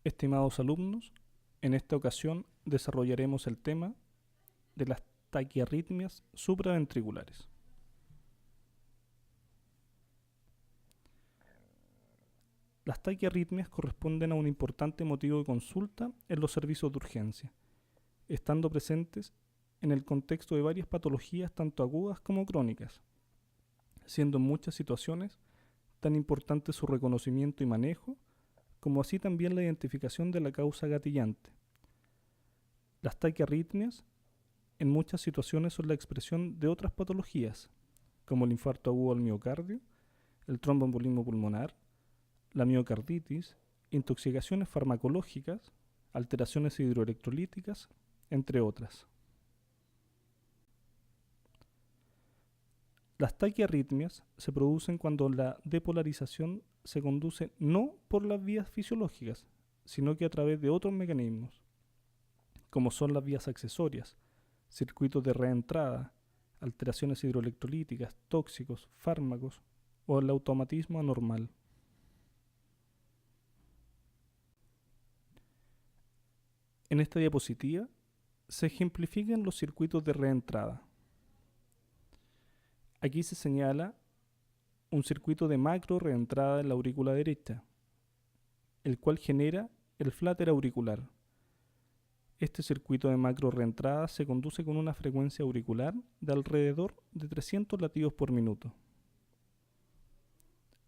Estimados alumnos, en esta ocasión desarrollaremos el tema de las taquiarritmias supraventriculares. Las taquiarritmias corresponden a un importante motivo de consulta en los servicios de urgencia, estando presentes en el contexto de varias patologías tanto agudas como crónicas, siendo en muchas situaciones tan importante su reconocimiento y manejo, como así también la identificación de la causa gatillante. Las taquiarritmias en muchas situaciones son la expresión de otras patologías, como el infarto agudo al miocardio, el tromboembolismo pulmonar, la miocarditis, intoxicaciones farmacológicas, alteraciones hidroelectrolíticas, entre otras. Las taquiarritmias se producen cuando la depolarización se conduce no por las vías fisiológicas, sino que a través de otros mecanismos, como son las vías accesorias, circuitos de reentrada, alteraciones hidroelectrolíticas, tóxicos, fármacos o el automatismo anormal. En esta diapositiva se ejemplifican los circuitos de reentrada. Aquí se señala un circuito de macro reentrada en la aurícula derecha, el cual genera el fláter auricular. Este circuito de macro reentrada se conduce con una frecuencia auricular de alrededor de 300 latidos por minuto.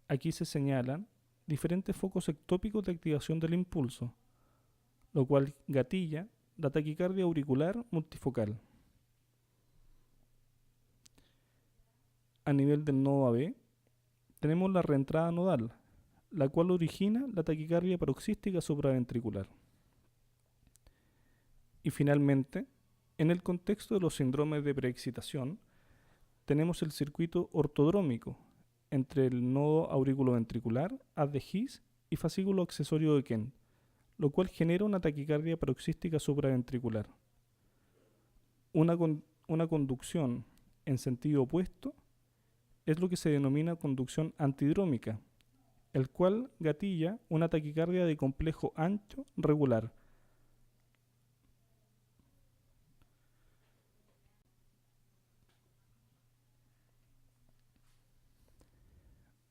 Aquí se señalan diferentes focos ectópicos de activación del impulso, lo cual gatilla la taquicardia auricular multifocal. A nivel del nodo AB, tenemos la reentrada nodal, la cual origina la taquicardia paroxística supraventricular. Y finalmente, en el contexto de los síndromes de preexcitación, tenemos el circuito ortodrómico entre el nodo auriculoventricular, haz de His y fascículo accesorio de Kent, lo cual genera una taquicardia paroxística supraventricular. Una conducción en sentido opuesto es lo que se denomina conducción antidrómica, el cual gatilla una taquicardia de complejo ancho regular.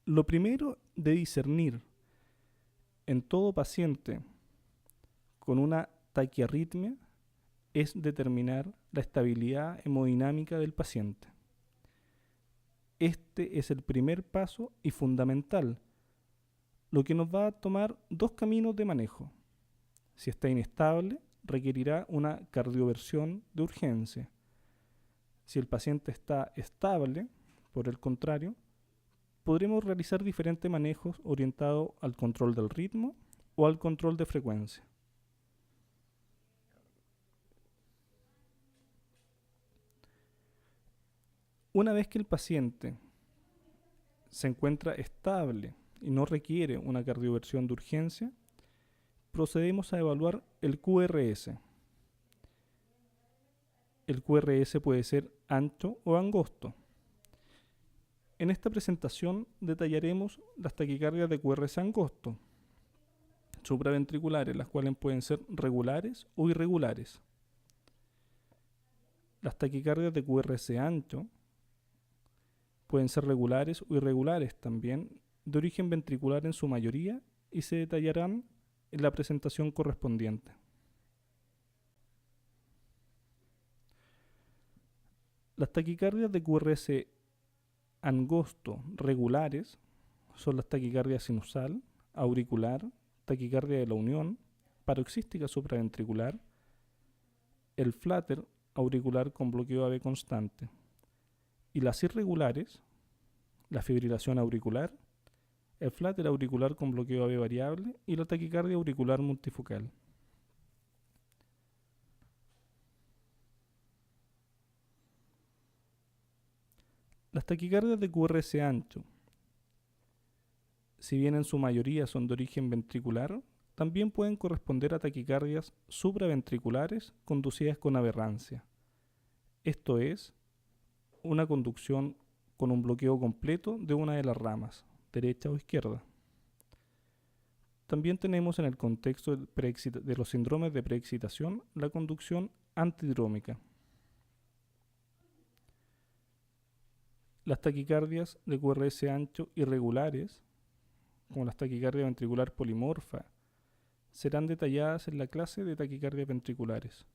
Lo primero de discernir en todo paciente con una taquiarritmia es determinar la estabilidad hemodinámica del paciente. Este es el primer paso y fundamental, lo que nos va a tomar dos caminos de manejo. Si está inestable, requerirá una cardioversión de urgencia. Si el paciente está estable, por el contrario, podremos realizar diferentes manejos orientados al control del ritmo o al control de frecuencia. Una vez que el paciente se encuentra estable y no requiere una cardioversión de urgencia, procedemos a evaluar el QRS. El QRS puede ser ancho o angosto. En esta presentación detallaremos las taquicardias de QRS angosto, supraventriculares, las cuales pueden ser regulares o irregulares. Las taquicardias de QRS ancho pueden ser regulares o irregulares también, de origen ventricular en su mayoría, y se detallarán en la presentación correspondiente. Las taquicardias de QRS angosto regulares son las taquicardias sinusal, auricular, taquicardia de la unión, paroxística supraventricular, el fláter auricular con bloqueo AV constante. Y las irregulares, la fibrilación auricular, el fláter auricular con bloqueo AV variable y la taquicardia auricular multifocal. Las taquicardias de QRS ancho, si bien en su mayoría son de origen ventricular, también pueden corresponder a taquicardias supraventriculares conducidas con aberrancia. Esto es, una conducción con un bloqueo completo de una de las ramas, derecha o izquierda. También tenemos en el contexto de los síndromes de preexcitación la conducción antidrómica. Las taquicardias de QRS ancho irregulares, como la taquicardia ventricular polimorfa, serán detalladas en la clase de taquicardias ventriculares.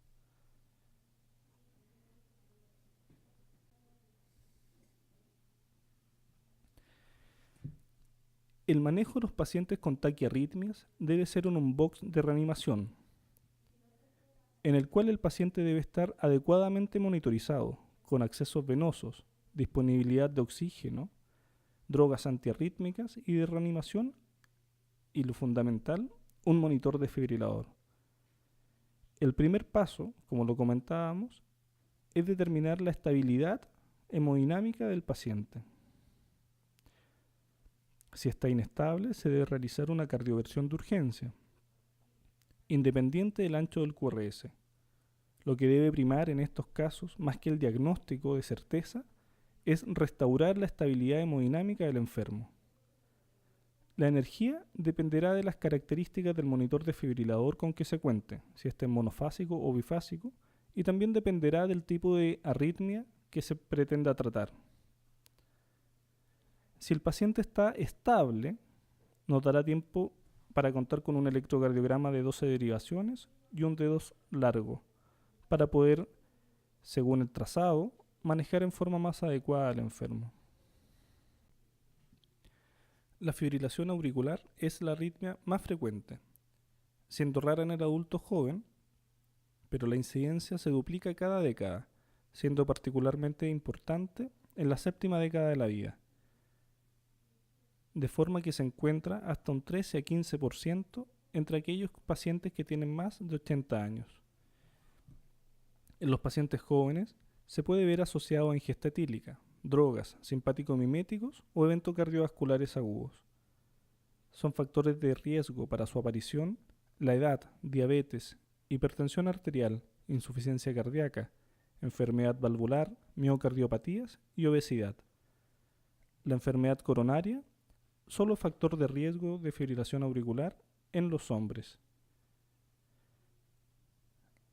El manejo de los pacientes con taquiarritmias debe ser en un box de reanimación, en el cual el paciente debe estar adecuadamente monitorizado, con accesos venosos, disponibilidad de oxígeno, drogas antiarrítmicas y de reanimación, y lo fundamental, un monitor desfibrilador. El primer paso, como lo comentábamos, es determinar la estabilidad hemodinámica del paciente. Si está inestable, se debe realizar una cardioversión de urgencia, independiente del ancho del QRS. Lo que debe primar en estos casos, más que el diagnóstico de certeza, es restaurar la estabilidad hemodinámica del enfermo. La energía dependerá de las características del monitor desfibrilador con que se cuente, si este es monofásico o bifásico, y también dependerá del tipo de arritmia que se pretenda tratar. Si el paciente está estable, nos dará tiempo para contar con un electrocardiograma de 12 derivaciones y un dedos largo, para poder, según el trazado, manejar en forma más adecuada al enfermo. La fibrilación auricular es la arritmia más frecuente, siendo rara en el adulto joven, pero la incidencia se duplica cada década, siendo particularmente importante en la séptima década de la vida, de forma que se encuentra hasta un 13 a 15% entre aquellos pacientes que tienen más de 80 años. En los pacientes jóvenes se puede ver asociado a ingesta etílica, drogas, simpático-miméticos o eventos cardiovasculares agudos. Son factores de riesgo para su aparición la edad, diabetes, hipertensión arterial, insuficiencia cardíaca, enfermedad valvular, miocardiopatías y obesidad. La enfermedad coronaria, solo factor de riesgo de fibrilación auricular en los hombres.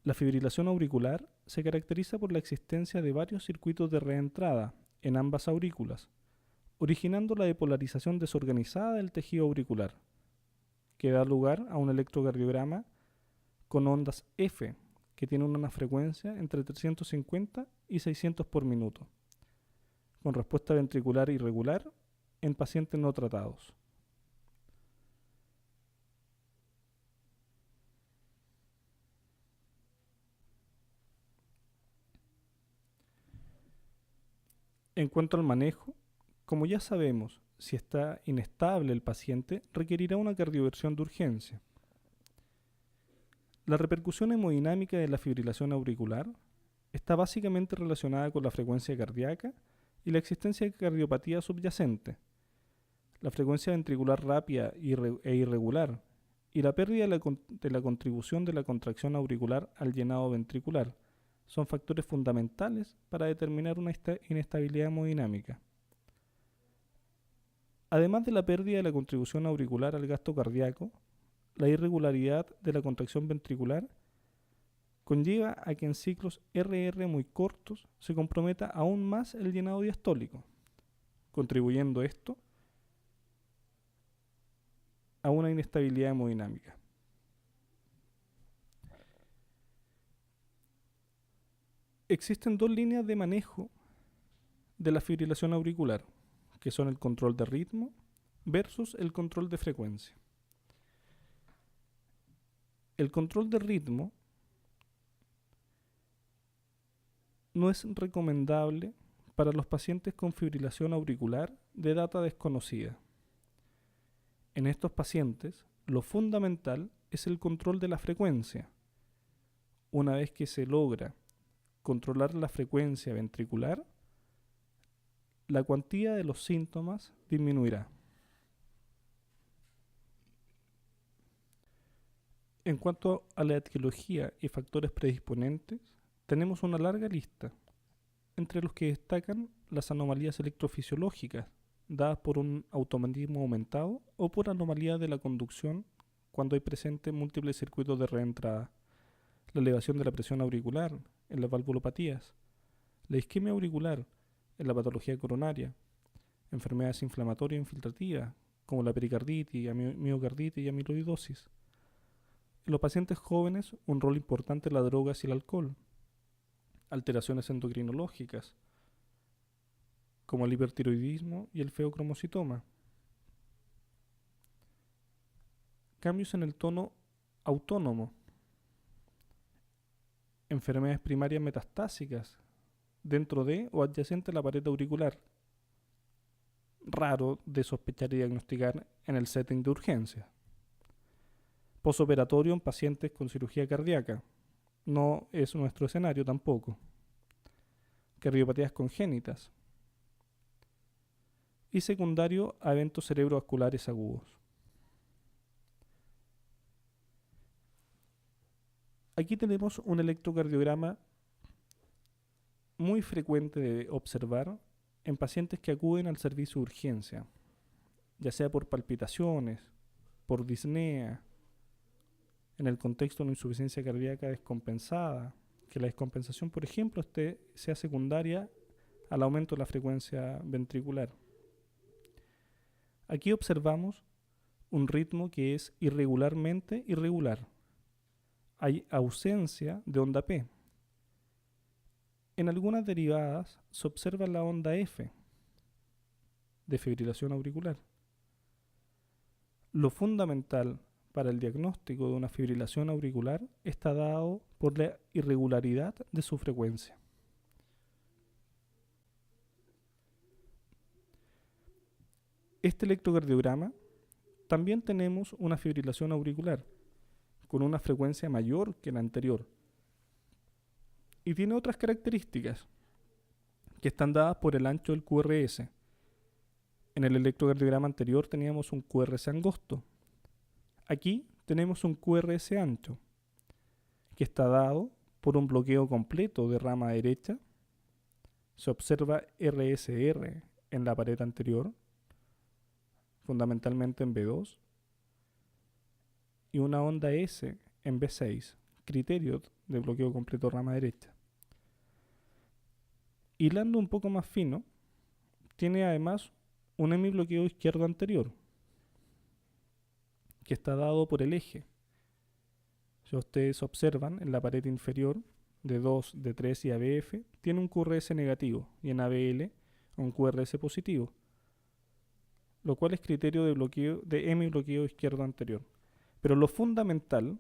La fibrilación auricular se caracteriza por la existencia de varios circuitos de reentrada en ambas aurículas, originando la depolarización desorganizada del tejido auricular, que da lugar a un electrocardiograma con ondas F, que tienen una frecuencia entre 350 y 600 por minuto, con respuesta ventricular irregular en pacientes no tratados. En cuanto al manejo, como ya sabemos, si está inestable el paciente, requerirá una cardioversión de urgencia. La repercusión hemodinámica de la fibrilación auricular está básicamente relacionada con la frecuencia cardíaca y la existencia de cardiopatía subyacente, la frecuencia ventricular rápida e irregular y la pérdida de la contribución de la contracción auricular al llenado ventricular son factores fundamentales para determinar una inestabilidad hemodinámica. Además de la pérdida de la contribución auricular al gasto cardíaco, la irregularidad de la contracción ventricular conlleva a que en ciclos RR muy cortos se comprometa aún más el llenado diastólico, contribuyendo esto a una inestabilidad hemodinámica. Existen dos líneas de manejo de la fibrilación auricular, que son el control de ritmo versus el control de frecuencia. El control de ritmo no es recomendable para los pacientes con fibrilación auricular de data desconocida. En estos pacientes, lo fundamental es el control de la frecuencia. Una vez que se logra controlar la frecuencia ventricular, la cuantía de los síntomas disminuirá. En cuanto a la etiología y factores predisponentes, tenemos una larga lista, entre los que destacan las anomalías electrofisiológicas, dadas por un automatismo aumentado o por anomalías de la conducción cuando hay presente múltiples circuitos de reentrada, la elevación de la presión auricular en las valvulopatías, la isquemia auricular en la patología coronaria, enfermedades inflamatorias infiltrativas como la pericarditis, miocarditis y amiloidosis. En los pacientes jóvenes, un rol importante las drogas y el alcohol, alteraciones endocrinológicas como el hipertiroidismo y el feocromocitoma, cambios en el tono autónomo, enfermedades primarias metastásicas dentro de o adyacente a la pared auricular, raro de sospechar y diagnosticar en el setting de urgencia. Posoperatorio en pacientes con cirugía cardíaca, no es nuestro escenario tampoco. Cardiopatías congénitas. Y secundario a eventos cerebrovasculares agudos. Aquí tenemos un electrocardiograma muy frecuente de observar en pacientes que acuden al servicio de urgencia, ya sea por palpitaciones, por disnea, en el contexto de una insuficiencia cardíaca descompensada, que la descompensación, por ejemplo, sea secundaria al aumento de la frecuencia ventricular. Aquí observamos un ritmo que es irregularmente irregular. Hay ausencia de onda P. En algunas derivadas se observa la onda F de fibrilación auricular. Lo fundamental para el diagnóstico de una fibrilación auricular está dado por la irregularidad de su frecuencia. Este electrocardiograma también tenemos una fibrilación auricular con una frecuencia mayor que la anterior y tiene otras características que están dadas por el ancho del QRS. En el electrocardiograma anterior teníamos un QRS angosto. Aquí tenemos un QRS ancho, que está dado por un bloqueo completo de rama derecha. Se observa RSR en la pared anterior, fundamentalmente en B2, y una onda S en B6, criterio de bloqueo completo de rama derecha. Hilando un poco más fino, tiene además un hemibloqueo izquierdo anterior, que está dado por el eje. Si ustedes observan, en la pared inferior de 2, de 3 y ABF, tiene un QRS negativo y en ABL un QRS positivo, lo cual es criterio de bloqueo de hemibloqueo izquierdo anterior. Pero lo fundamental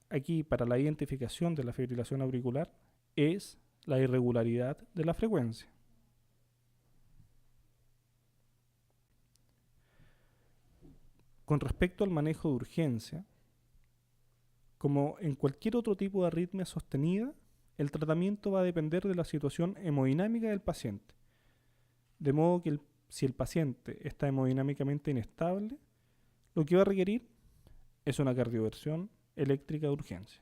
aquí para la identificación de la fibrilación auricular es la irregularidad de la frecuencia. Con respecto al manejo de urgencia, como en cualquier otro tipo de arritmia sostenida, el tratamiento va a depender de la situación hemodinámica del paciente. De modo que si el paciente está hemodinámicamente inestable, lo que va a requerir es una cardioversión eléctrica de urgencia.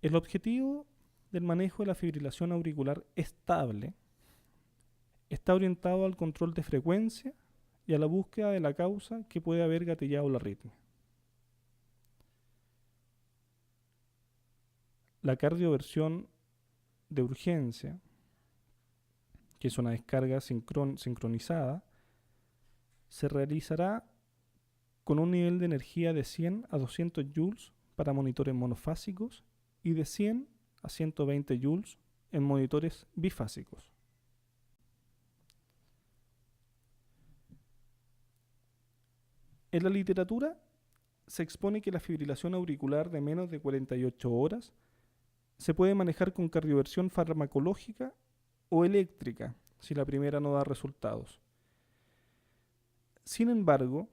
El objetivo del manejo de la fibrilación auricular estable está orientado al control de frecuencia y a la búsqueda de la causa que puede haber gatillado la arritmia. La cardioversión de urgencia, que es una descarga sincronizada, se realizará con un nivel de energía de 100 a 200 joules para monitores monofásicos y de 100 a 120 joules en monitores bifásicos. En la literatura se expone que la fibrilación auricular de menos de 48 horas se puede manejar con cardioversión farmacológica o eléctrica si la primera no da resultados. Sin embargo,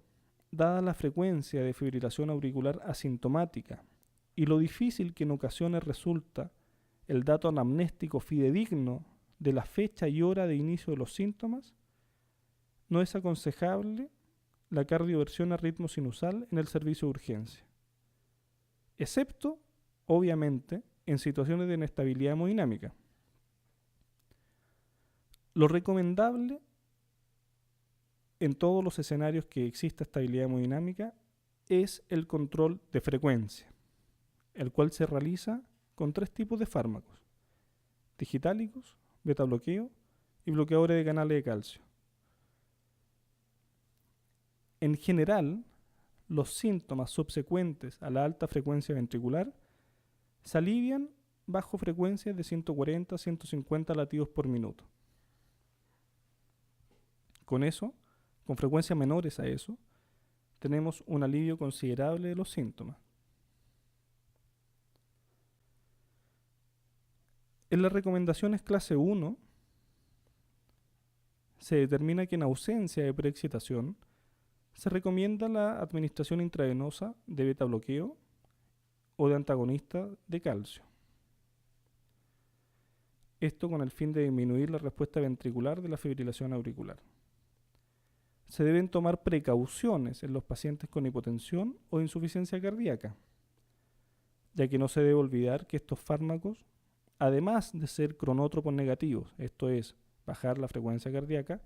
dada la frecuencia de fibrilación auricular asintomática y lo difícil que en ocasiones resulta el dato anamnéstico fidedigno de la fecha y hora de inicio de los síntomas, no es aconsejable la cardioversión a ritmo sinusal en el servicio de urgencia, excepto, obviamente, en situaciones de inestabilidad hemodinámica. . Lo recomendable en todos los escenarios que exista estabilidad hemodinámica es el control de frecuencia, el cual se realiza con 3 tipos de fármacos: digitálicos, beta bloqueo y bloqueadores de canales de calcio. En general, los síntomas subsecuentes a la alta frecuencia ventricular se alivian bajo frecuencias de 140 a 150 latidos por minuto. Con eso, con frecuencias menores a eso, tenemos un alivio considerable de los síntomas. En las recomendaciones clase 1 se determina que en ausencia de preexcitación se recomienda la administración intravenosa de beta bloqueo o de antagonista de calcio. Esto con el fin de disminuir la respuesta ventricular de la fibrilación auricular. Se deben tomar precauciones en los pacientes con hipotensión o insuficiencia cardíaca, ya que no se debe olvidar que estos fármacos, además de ser cronótropos negativos, esto es, bajar la frecuencia cardíaca,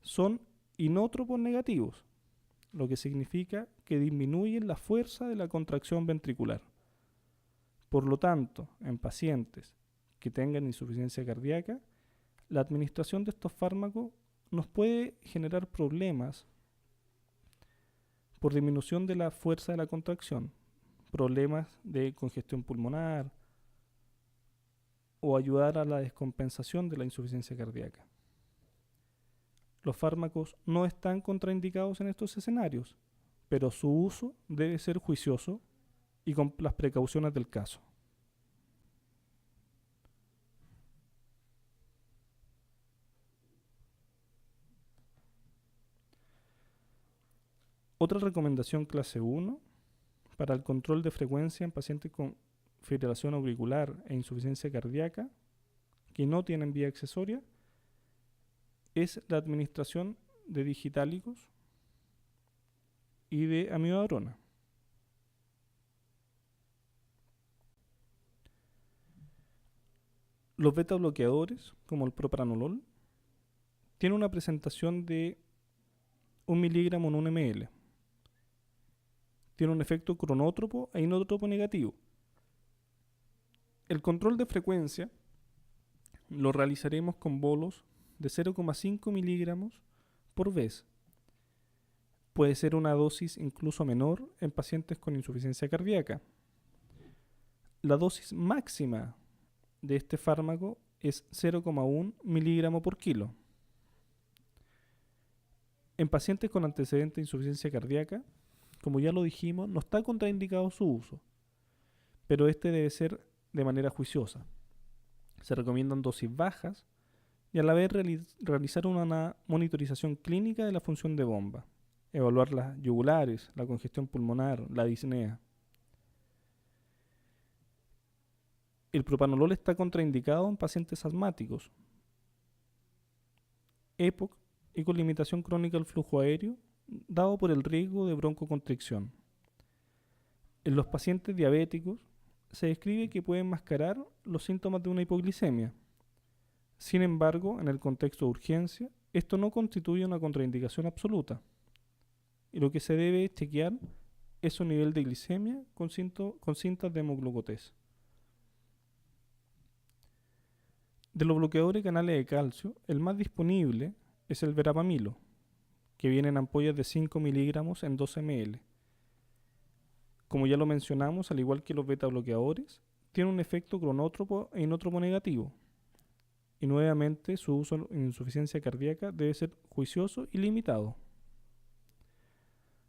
son inótropos negativos, lo que significa que disminuyen la fuerza de la contracción ventricular. Por lo tanto, en pacientes que tengan insuficiencia cardíaca, la administración de estos fármacos nos puede generar problemas por disminución de la fuerza de la contracción, problemas de congestión pulmonar o ayudar a la descompensación de la insuficiencia cardíaca. Los fármacos no están contraindicados en estos escenarios, pero su uso debe ser juicioso y con las precauciones del caso. Otra recomendación clase 1 para el control de frecuencia en pacientes con fibrilación auricular e insuficiencia cardíaca que no tienen vía accesoria es la administración de digitálicos y de amiodarona. Los beta bloqueadores, como el propranolol, tienen una presentación de 1 miligramo en 1 ml. Tiene un efecto cronótropo e inótropo negativo. El control de frecuencia lo realizaremos con bolos de 0,5 miligramos por vez. Puede ser una dosis incluso menor en pacientes con insuficiencia cardíaca. La dosis máxima de este fármaco es 0,1 miligramo por kilo. En pacientes con antecedente de insuficiencia cardíaca, como ya lo dijimos, no está contraindicado su uso, pero este debe ser de manera juiciosa. Se recomiendan dosis bajas y a la vez realizar una monitorización clínica de la función de bomba, evaluar las yugulares, la congestión pulmonar, la disnea. El propranolol está contraindicado en pacientes asmáticos, EPOC y con limitación crónica del flujo aéreo, dado por el riesgo de broncoconstricción. En los pacientes diabéticos se describe que pueden mascarar los síntomas de una hipoglicemia. Sin embargo, en el contexto de urgencia, esto no constituye una contraindicación absoluta. Y lo que se debe chequear es su nivel de glicemia con cintas de hemoglucotés. De los bloqueadores de canales de calcio, el más disponible es el verapamilo, que viene en ampollas de 5 miligramos en 12 ml. Como ya lo mencionamos, al igual que los beta bloqueadores, tiene un efecto cronótropo e inótropo negativo. Y nuevamente su uso en insuficiencia cardíaca debe ser juicioso y limitado.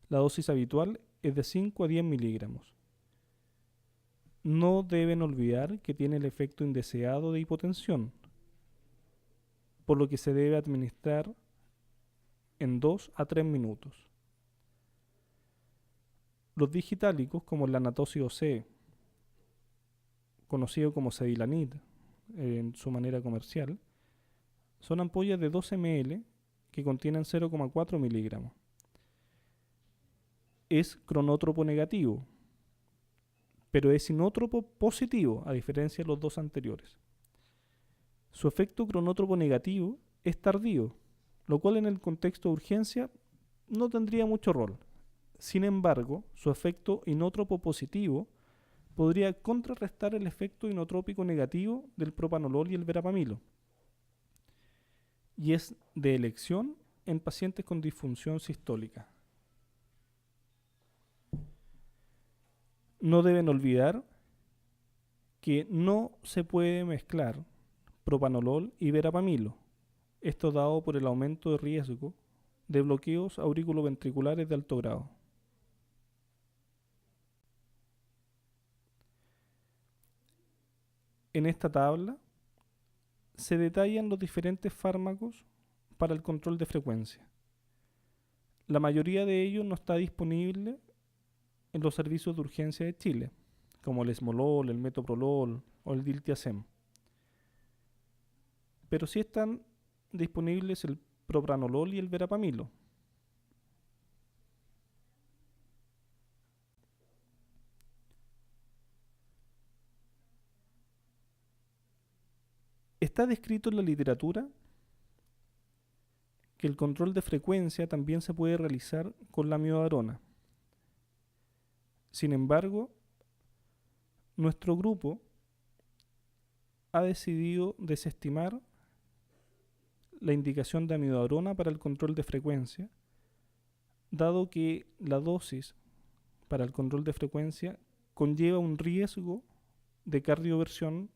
La dosis habitual es de 5 a 10 miligramos. No deben olvidar que tiene el efecto indeseado de hipotensión, por lo que se debe administrar en 2 a 3 minutos. Los digitálicos, como el lanatócido C, conocido como Sedilanit en su manera comercial, son ampollas de 12 ml que contienen 0,4 miligramos. Es cronótropo negativo, pero es inótropo positivo, a diferencia de los dos anteriores. Su efecto cronótropo negativo es tardío, lo cual en el contexto de urgencia no tendría mucho rol. Sin embargo, su efecto inótropo positivo podría contrarrestar el efecto inotrópico negativo del propanolol y el verapamilo, y es de elección en pacientes con disfunción sistólica. No deben olvidar que no se puede mezclar propanolol y verapamilo, esto dado por el aumento de riesgo de bloqueos auriculoventriculares de alto grado. En esta tabla se detallan los diferentes fármacos para el control de frecuencia. La mayoría de ellos no está disponible en los servicios de urgencia de Chile, como el esmolol, el metoprolol o el diltiazem. Pero sí están disponibles el propranolol y el verapamilo. Está descrito en la literatura que el control de frecuencia también se puede realizar con la amiodarona. Sin embargo, nuestro grupo ha decidido desestimar la indicación de amiodarona para el control de frecuencia, dado que la dosis para el control de frecuencia conlleva un riesgo de cardioversión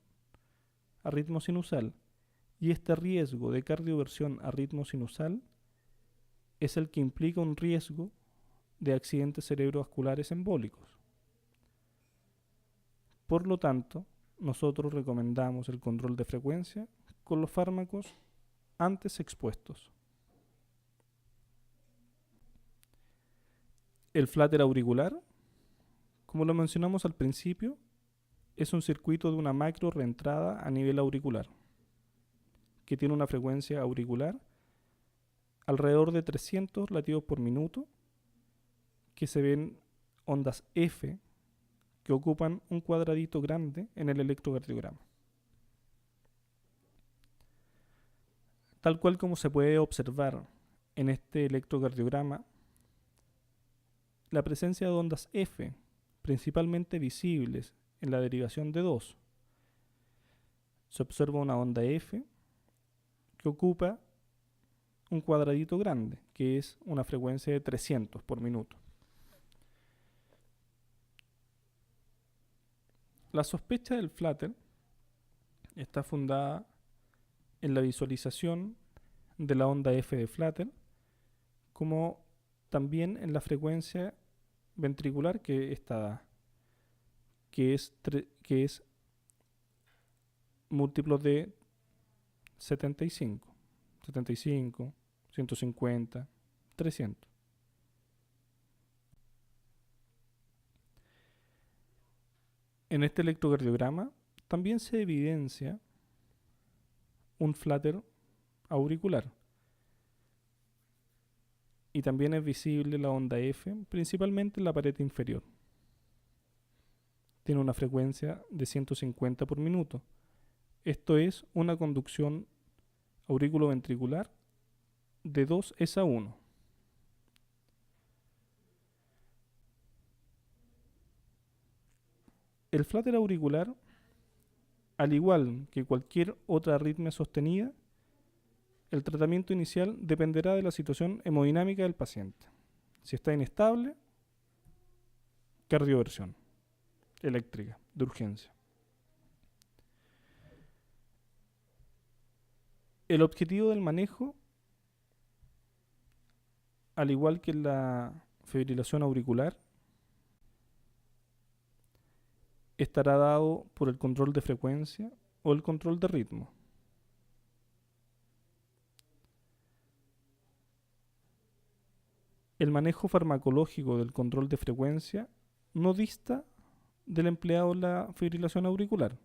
a ritmo sinusal, y este riesgo de cardioversión a ritmo sinusal es el que implica un riesgo de accidentes cerebrovasculares embólicos. Por lo tanto, nosotros recomendamos el control de frecuencia con los fármacos antes expuestos. El flutter auricular, como lo mencionamos al principio, es un circuito de una macro reentrada a nivel auricular, que tiene una frecuencia auricular alrededor de 300 latidos por minuto, que se ven ondas F que ocupan un cuadradito grande en el electrocardiograma. Tal cual como se puede observar en este electrocardiograma, la presencia de ondas F, principalmente visibles en la derivación de 2, se observa una onda F que ocupa un cuadradito grande, que es una frecuencia de 300 por minuto. La sospecha del flutter está fundada en la visualización de la onda F de flutter, como también en la frecuencia ventricular que está dada, que es múltiplos de 75, 150, 300. En este electrocardiograma también se evidencia un flutter auricular y también es visible la onda F, principalmente en la pared inferior. Tiene una frecuencia de 150 por minuto. Esto es una conducción auriculoventricular de 2:1. El flutter auricular, al igual que cualquier otra arritmia sostenida, el tratamiento inicial dependerá de la situación hemodinámica del paciente. Si está inestable, cardioversión eléctrica de urgencia. El objetivo del manejo, al igual que la fibrilación auricular, estará dado por el control de frecuencia o el control de ritmo. El manejo farmacológico del control de frecuencia no dista del empleado en la fibrilación auricular.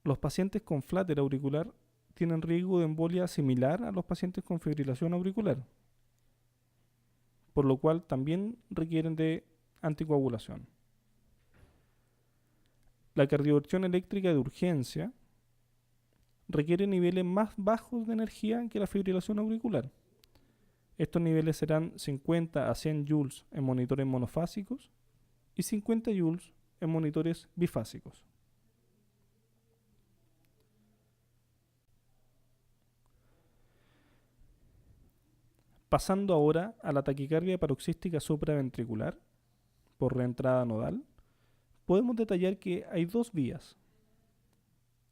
Los pacientes con flutter auricular tienen riesgo de embolia similar a los pacientes con fibrilación auricular, por lo cual también requieren de anticoagulación. La cardioversión eléctrica de urgencia requiere niveles más bajos de energía que la fibrilación auricular, Estos niveles serán 50 a 100 joules en monitores monofásicos y 50 joules en monitores bifásicos. Pasando ahora a la taquicardia paroxística supraventricular por reentrada nodal, podemos detallar que hay dos vías.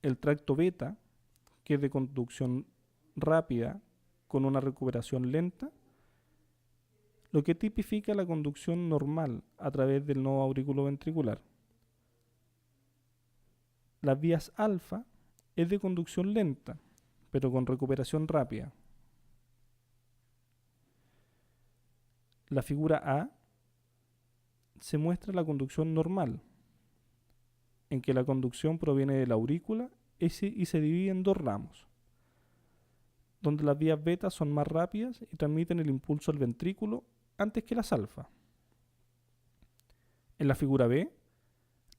El tracto beta, que es de conducción rápida con una recuperación lenta, lo que tipifica la conducción normal a través del nodo auriculoventricular. Las vías alfa es de conducción lenta, pero con recuperación rápida. La figura A se muestra la conducción normal, en que la conducción proviene de la aurícula y se divide en dos ramos, donde las vías beta son más rápidas y transmiten el impulso al ventrículo antes que las alfa. En la figura B,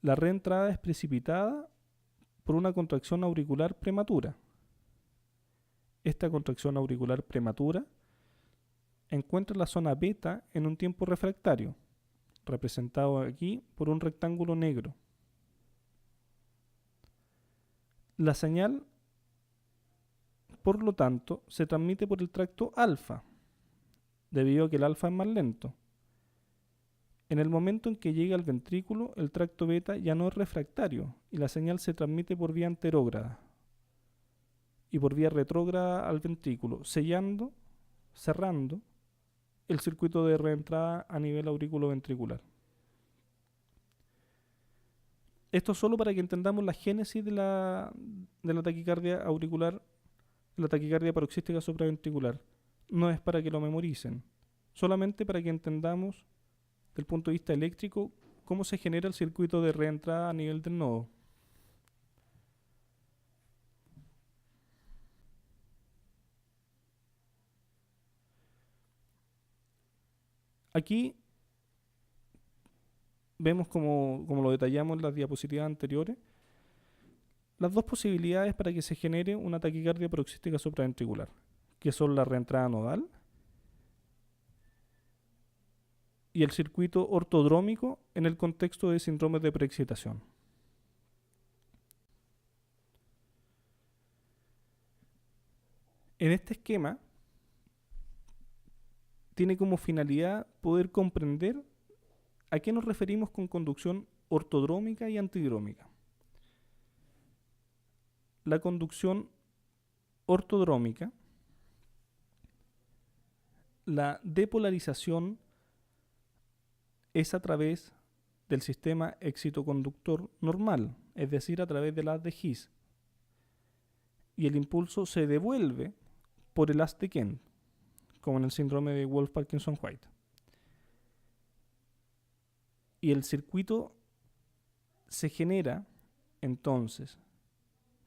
la reentrada es precipitada por una contracción auricular prematura. Esta contracción auricular prematura encuentra la zona beta en un tiempo refractario, representado aquí por un rectángulo negro. La señal, por lo tanto, se transmite por el tracto alfa, debido a que el alfa es más lento. En el momento en que llega al ventrículo, el tracto beta ya no es refractario y la señal se transmite por vía anterógrada y por vía retrógrada al ventrículo, cerrando el circuito de reentrada a nivel auriculoventricular. Esto solo para que entendamos la génesis de la taquicardia auricular, la taquicardia paroxística supraventricular. No es para que lo memoricen, solamente para que entendamos desde el punto de vista eléctrico cómo se genera el circuito de reentrada a nivel del nodo. Aquí vemos, como lo detallamos en las diapositivas anteriores, las dos posibilidades para que se genere una taquicardia paroxística supraventricular, que son la reentrada nodal y el circuito ortodrómico en el contexto de síndromes de preexcitación. En este esquema tiene como finalidad poder comprender a qué nos referimos con conducción ortodrómica y antidrómica. La conducción ortodrómica, la depolarización es a través del sistema excitoconductor normal, es decir, a través del haz de His. Y el impulso se devuelve por el haz de Kent, como en el síndrome de Wolff-Parkinson-White. Y el circuito se genera entonces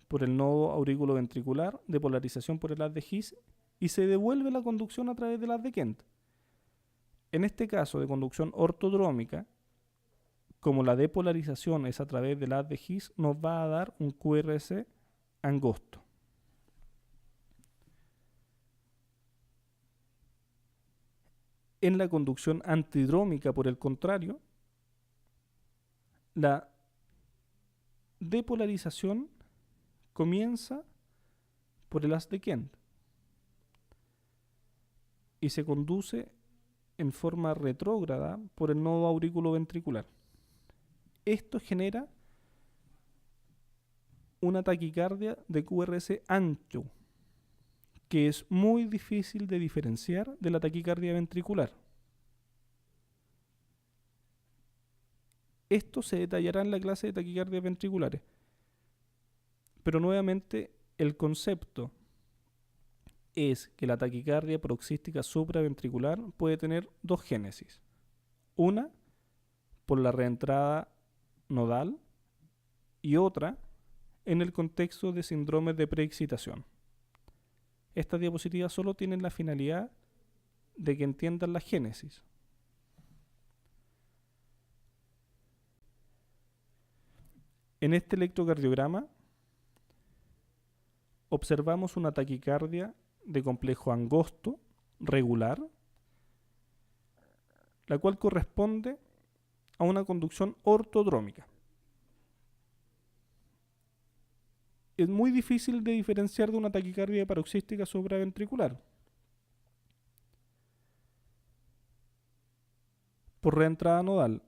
por el nodo auriculoventricular, de polarización por el haz de His, y se devuelve la conducción a través del haz de Kent. En este caso de conducción ortodrómica, como la depolarización es a través del haz de His, nos va a dar un QRS angosto. En la conducción antidrómica, por el contrario, la depolarización comienza por el haz de Kent y se conduce en forma retrógrada por el nodo auriculoventricular. Esto genera una taquicardia de QRS ancho, que es muy difícil de diferenciar de la taquicardia ventricular. Esto se detallará en la clase de taquicardias ventriculares. Pero nuevamente el concepto es que la taquicardia paroxística supraventricular puede tener dos génesis. Una por la reentrada nodal y otra en el contexto de síndromes de preexcitación. Estas diapositivas solo tienen la finalidad de que entiendan la génesis. En este electrocardiograma observamos una taquicardia de complejo angosto regular, la cual corresponde a una conducción ortodrómica. Es muy difícil de diferenciar de una taquicardia paroxística supraventricular. Por reentrada nodal.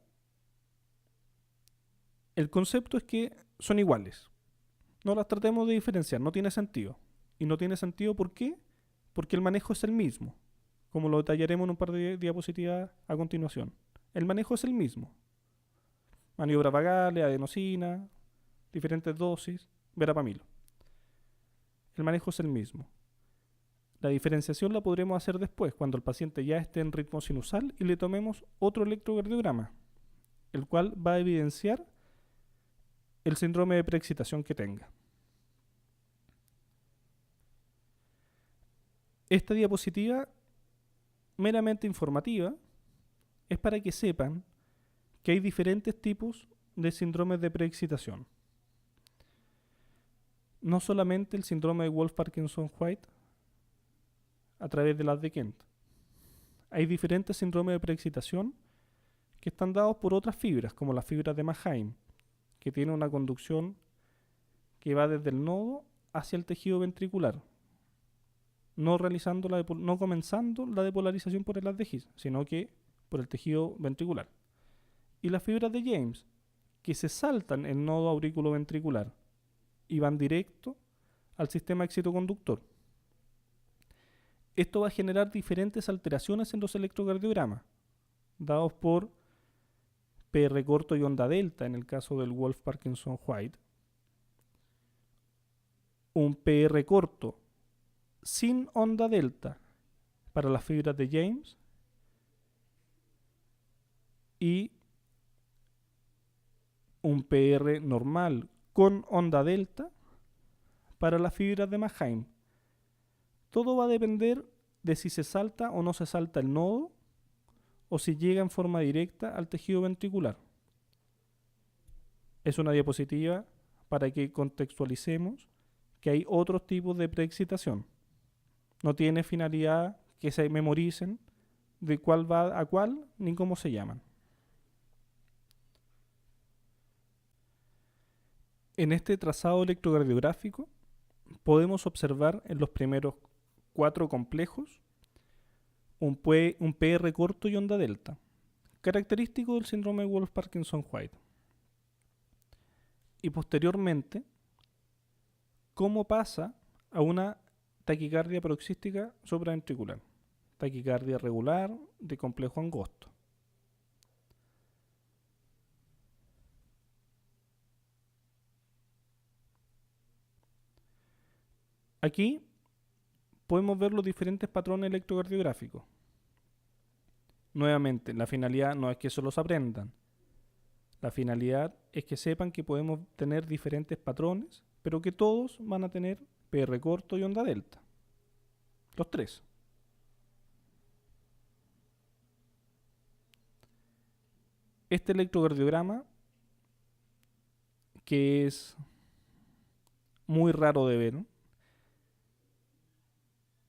El concepto es que son iguales. No las tratemos de diferenciar, no tiene sentido. Y no tiene sentido, ¿por qué? Porque el manejo es el mismo, como lo detallaremos en un par de diapositivas a continuación. El manejo es el mismo. Maniobras vagales, adenosina, diferentes dosis, verapamilo. El manejo es el mismo. La diferenciación la podremos hacer después, cuando el paciente ya esté en ritmo sinusal y le tomemos otro electrocardiograma, el cual va a evidenciar el síndrome de preexcitación que tenga. Esta diapositiva, meramente informativa, es para que sepan que hay diferentes tipos de síndromes de preexcitación. No solamente el síndrome de Wolff-Parkinson-White a través de las de Kent. Hay diferentes síndromes de preexcitación que están dados por otras fibras, como las fibras de Mannheim, que tienen una conducción que va desde el nodo hacia el tejido ventricular, no comenzando la depolarización por el haz de His, sino que por el tejido ventricular. Y las fibras de James, que se saltan el nodo auriculoventricular y van directo al sistema excitoconductor. Esto va a generar diferentes alteraciones en los electrocardiogramas, dados por PR corto y onda delta en el caso del Wolff-Parkinson-White, un PR corto sin onda delta para las fibras de James y un PR normal con onda delta para las fibras de Mannheim. Todo va a depender de si se salta o no se salta el nodo o si llega en forma directa al tejido ventricular. Es una diapositiva para que contextualicemos que hay otros tipos de preexcitación. No tiene finalidad que se memoricen de cuál va a cuál ni cómo se llaman. En este trazado electrocardiográfico podemos observar en los primeros 4 complejos un PR corto y onda delta, característico del síndrome de Wolff-Parkinson-White. Y posteriormente, cómo pasa a una taquicardia paroxística supraventricular, taquicardia regular de complejo angosto. Aquí podemos ver los diferentes patrones electrocardiográficos. Nuevamente, la finalidad no es que se los aprendan. La finalidad es que sepan que podemos tener diferentes patrones, pero que todos van a tener PR corto y onda delta. Los 3. Este electrocardiograma, que es muy raro de ver,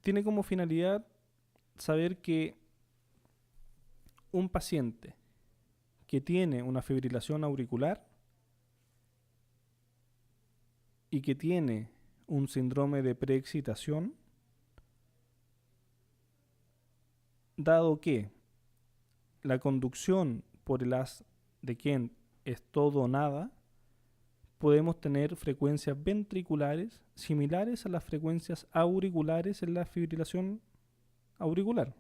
tiene como finalidad saber que un paciente que tiene una fibrilación auricular y que tiene un síndrome de preexcitación, dado que la conducción por el haz de Kent es todo o nada, podemos tener frecuencias ventriculares similares a las frecuencias auriculares en la fibrilación auricular.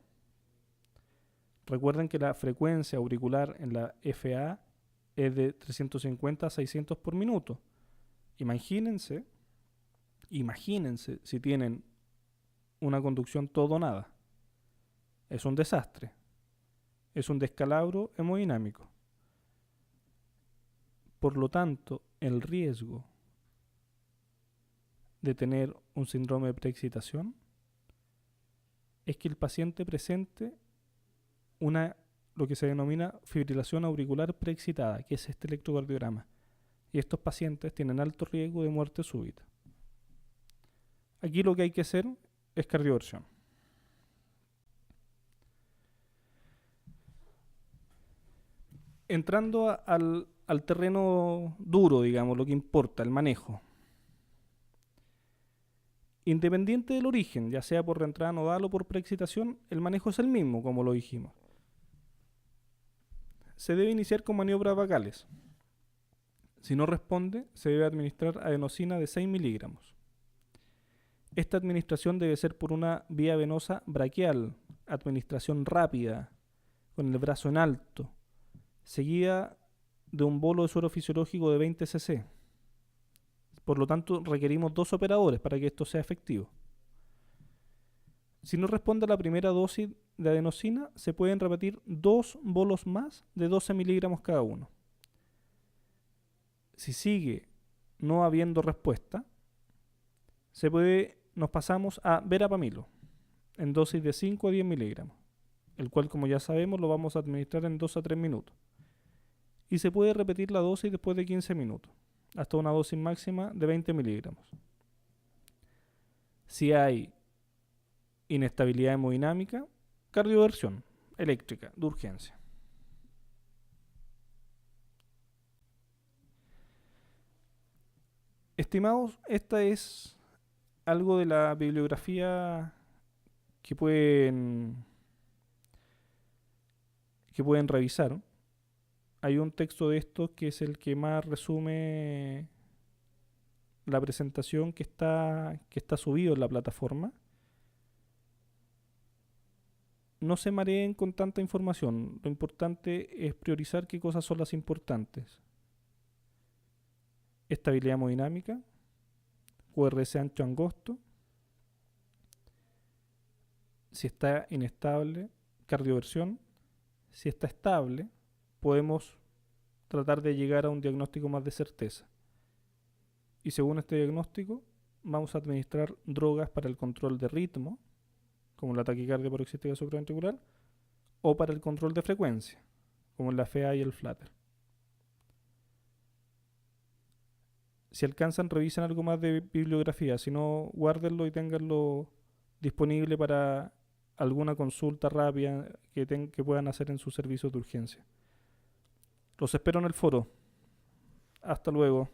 Recuerden que la frecuencia auricular en la FA es de 350 a 600 por minuto. Imagínense si tienen una conducción todo o nada. Es un desastre. Es un descalabro hemodinámico. Por lo tanto, el riesgo de tener un síndrome de preexcitación es que el paciente presente lo que se denomina fibrilación auricular preexcitada, que es este electrocardiograma. Y estos pacientes tienen alto riesgo de muerte súbita. Aquí lo que hay que hacer es cardioversión. Entrando al terreno duro, digamos, lo que importa, el manejo. Independiente del origen, ya sea por reentrada nodal o por preexcitación, el manejo es el mismo, como lo dijimos. Se debe iniciar con maniobras vagales. Si no responde, se debe administrar adenosina de 6 miligramos. Esta administración debe ser por una vía venosa braquial, administración rápida, con el brazo en alto, seguida de un bolo de suero fisiológico de 20 cc. Por lo tanto, requerimos 2 operadores para que esto sea efectivo. Si no responde a la primera dosis de adenosina, se pueden repetir 2 bolos más de 12 miligramos cada uno. Si sigue no habiendo respuesta, nos pasamos a verapamilo en dosis de 5 a 10 miligramos, el cual, como ya sabemos, lo vamos a administrar en 2 a 3 minutos. Y se puede repetir la dosis después de 15 minutos, hasta una dosis máxima de 20 miligramos. Si hay inestabilidad hemodinámica, cardioversión eléctrica de urgencia. Estimados, esta es algo de la bibliografía que pueden revisar. Hay un texto de estos que es el que más resume la presentación que está subido en la plataforma. No se mareen con tanta información. Lo importante es priorizar qué cosas son las importantes. Estabilidad hemodinámica, QRS ancho angosto. Si está inestable, cardioversión. Si está estable, podemos tratar de llegar a un diagnóstico más de certeza. Y según este diagnóstico, vamos a administrar drogas para el control de ritmo, como la taquicardia paroxística supraventricular, o para el control de frecuencia, como la FA y el flutter. Si alcanzan, revisen algo más de bibliografía, si no, guárdenlo y ténganlo disponible para alguna consulta rápida que puedan hacer en sus servicios de urgencia. Los espero en el foro. Hasta luego.